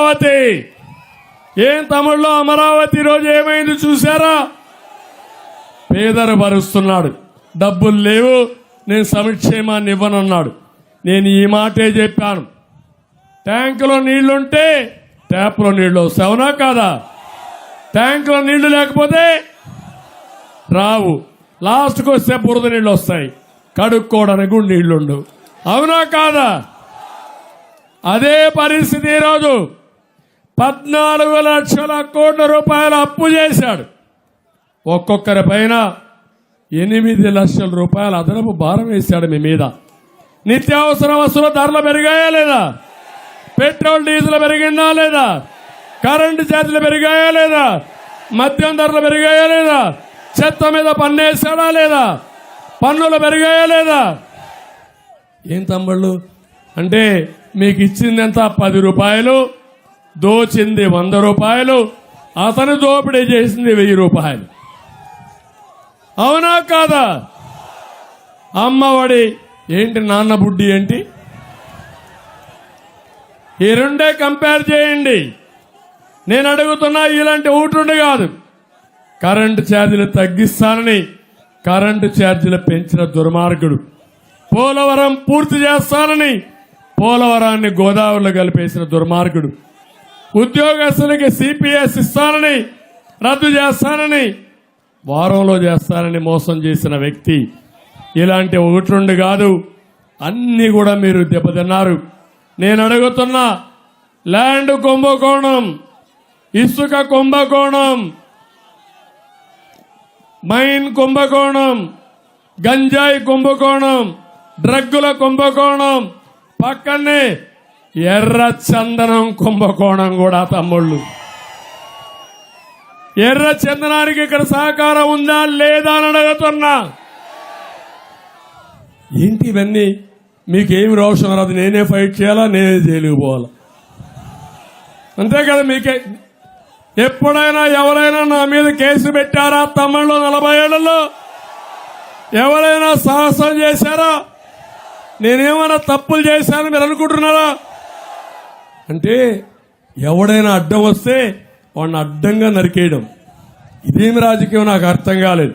అమరావతి ఏం తమిళ్లో అమరావతి రోజు ఏమైంది చూసారా? పేదరు భరుస్తున్నాడు, డబ్బులు లేవు, నేను సంక్షేమాన్ని ఇవ్వనన్నాడు. నేను ఈ మాటే చెప్పాను, ట్యాంకులో నీళ్లుంటే ట్యాప్లో నీళ్లు వస్తాయి, అవునా కాదా? ట్యాంకులో నీళ్లు లేకపోతే రావు, లాస్ట్కి వస్తే బురద నీళ్లు వస్తాయి, కడుక్కోవడానికి కూడా నీళ్లుండవు, అవునా కాదా? అదే పరిస్థితి ఈరోజు 14 లక్షల కోట్ల రూపాయల అప్పు చేశాడు. ఒక్కొక్కరి పైన 8 లక్షల రూపాయల అదనపు భారం వేశాడు మీ మీద. నిత్యావసర వస్తువుల ధరలు పెరిగాయా లేదా? పెట్రోల్ డీజిల్ పెరిగిందా లేదా? కరెంటు ఛార్జీలు పెరిగాయా లేదా? మద్యం ధరలు పెరిగాయా లేదా? చెత్త మీద పన్ను వేసాడా లేదా? పన్నులు పెరిగాయా లేదా? ఏం తమ్ముళ్ళు అంటే మీకు ఇచ్చింది ఎంత? 10 రూపాయలు, దోచింది 100 రూపాయలు, అతను దోపిడీ చేసింది 1000 రూపాయలు, అవునా కాదా? అమ్మఒడి ఏంటి, నాన్న బుడ్డి ఏంటి? ఈ రెండే కంపేర్ చేయండి. నేను అడుగుతున్నా, ఇలాంటి ఊటుండి కాదు. కరెంటు ఛార్జీలు తగ్గిస్తానని కరెంటు ఛార్జీలు పెంచిన దుర్మార్గుడు. పోలవరం పూర్తి చేస్తానని పోలవరాన్ని గోదావరిలో కలిపేసిన దుర్మార్గుడు. ఉద్యోగస్తులకి సిపిఎస్ ఇస్తానని రద్దు చేస్తానని వారంలో చేస్తానని మోసం చేసిన వ్యక్తి. ఇలాంటి ఒకటి రెండు కాదు, అన్ని కూడా మీరు దెబ్బతిన్నారు. నేను అడుగుతున్నా, ల్యాండ్ కుంభకోణం, ఇసుక కుంభకోణం, మైన్ కుంభకోణం, గంజాయి కుంభకోణం, డ్రగ్గుల కుంభకోణం, పక్కనే ఎర్ర చందనం కుంభకోణం కూడా. తమ్ముళ్ళు, ఎర్ర చందనానికి ఇక్కడ సహకారం ఉందా లేదా అని అడుగుతున్నా. ఏంటి ఇవన్నీ? మీకేమి రోషం రాదు, నేనే ఫైట్ చేయాలా, నేనే జైలుకు పోవాలా, అంతే కదా? మీకే ఎప్పుడైనా ఎవరైనా నా మీద కేసు పెట్టారా? తమిళ్లో 40 ఏళ్లలో ఎవరైనా సాహసం చేశారా? నేనేమైనా తప్పులు చేశానని మీరు అనుకుంటున్నారా? అంటే ఎవడైనా అడ్డం వస్తే వాడిని అడ్డంగా నరికేయడం, ఇదేమి రాజకీయం నాకు అర్థం కాలేదు.